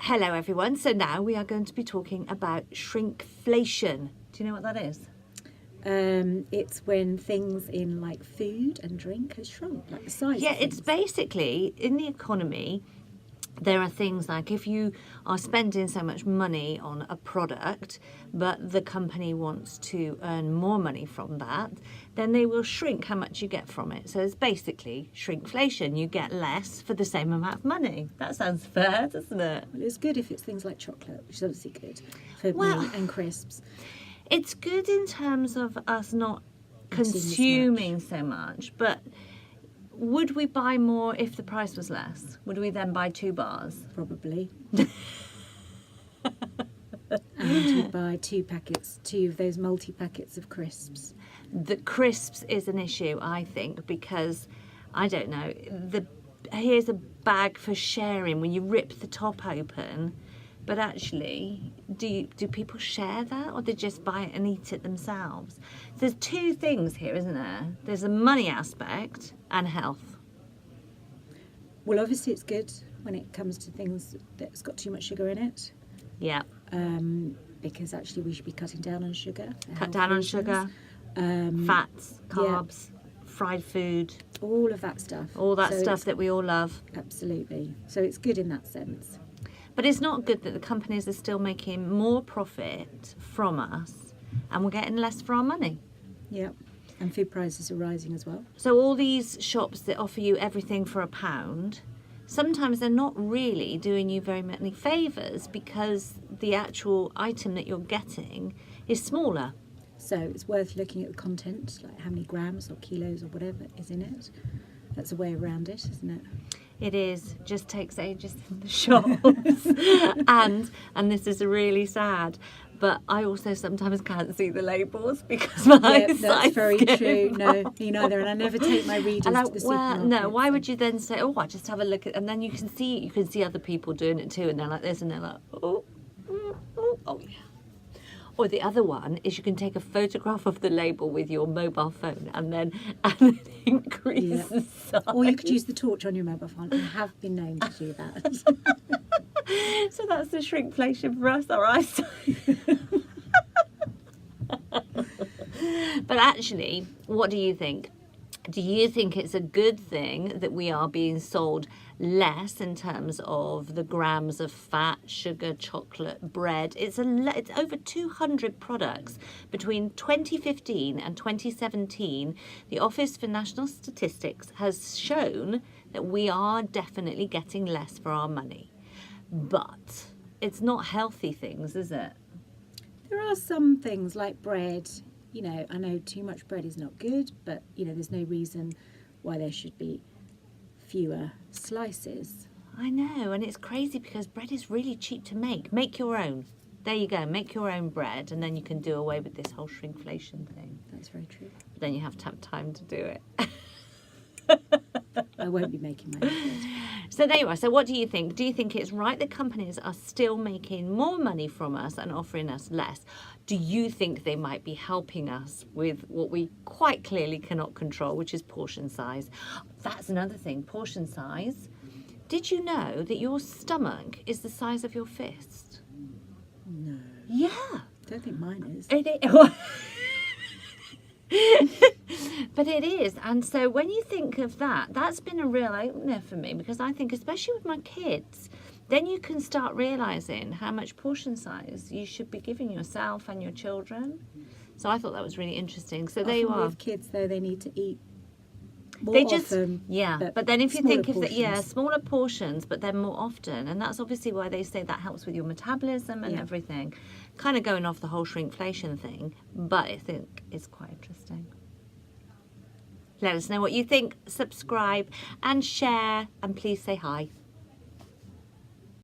Hello everyone, so now we are going to be talking about shrinkflation. Do you know what that is? It's when things in like food and drink has shrunk, like the size Yeah, of it's things. basically, in the economy, there are things like if you are spending so much money on a product, but the company wants to earn more money from that, then they will shrink how much you get from it. So it's basically shrinkflation. You get less for the same amount of money. That sounds fair, doesn't it? Well, it's good if it's things like chocolate, which is obviously good for Well, me, and crisps. It's good in terms of us not Eating as consuming so much, but would we buy more if the price was less? Would we then buy 2 bars? Probably. And you buy two of those multi-packets of crisps. The crisps is an issue, I think, because, I don't know, here's a bag for sharing when you rip the top open, but actually, do people share that, or they just buy it and eat it themselves? So there's 2 things here, isn't there? There's a money aspect and health. Well, obviously it's good when it comes to things that's got too much sugar in it, Yeah. because actually we should be cutting down on sugar. for Cut health down on reasons. sugar, fats, carbs, fried food, All of that stuff. all that So stuff it's- that we all love. Absolutely. So it's good in that sense. But it's not good that the companies are still making more profit from us and we're getting less for our money. Yeah. And food prices are rising as well. So all these shops that offer you everything for £1, sometimes they're not really doing you very many favours because the actual item that you're getting is smaller. So it's worth looking at the content, like how many grams or kilos or whatever is in it. That's a way around it, isn't it? It is, just takes ages in the shops. and this is really sad, but I also sometimes can't see the labels because my Yeah, eyesight's that's very getting true. No, me neither. And I never take my readers And to the supermarket. no, why so- would you then say, oh, I just have a look at, and then you can see other people doing it too, and they're like this, and they're like, oh, yeah. Or the other one is you can take a photograph of the label with your mobile phone and then increase the size. Or you could use the torch on your mobile phone. I have been known to do that. So that's the shrinkflation for us, our eyesight. But actually, what do you think? Do you think it's a good thing that we are being sold less in terms of the grams of fat, sugar, chocolate, bread? It's over 200 products. Between 2015 and 2017, the Office for National Statistics has shown that we are definitely getting less for our money. But it's not healthy things, is it? There are some things like bread. You know, I know too much bread is not good, but, you know, there's no reason why there should be fewer slices. I know, and it's crazy because bread is really cheap to make. Make your own. There you go, make your own bread, and then you can do away with this whole shrinkflation thing. That's very true. But then you have to have time to do it. I won't be making my own bread. So there you are. So what do you think? Do you think it's right that companies are still making more money from us and offering us less? Do you think they might be helping us with what we quite clearly cannot control, which is portion size? That's another thing, portion size. Did you know that your stomach is the size of your fist? No. Yeah. I don't think mine is. It is. But it is, and so when you think of that, that's been a real opener for me, because I think, especially with my kids, then you can start realising how much portion size you should be giving yourself and your children. So I thought that was really interesting. So there you Often are. with kids, though, they need to eat more They just, often. yeah. But then if you smaller think of that, yeah, portions. smaller portions, but then more often, and that's obviously why they say that helps with your metabolism and Yeah. everything. Kind of going off the whole shrinkflation thing, but I think it's quite interesting. Let us know what you think, subscribe and share, and please say hi.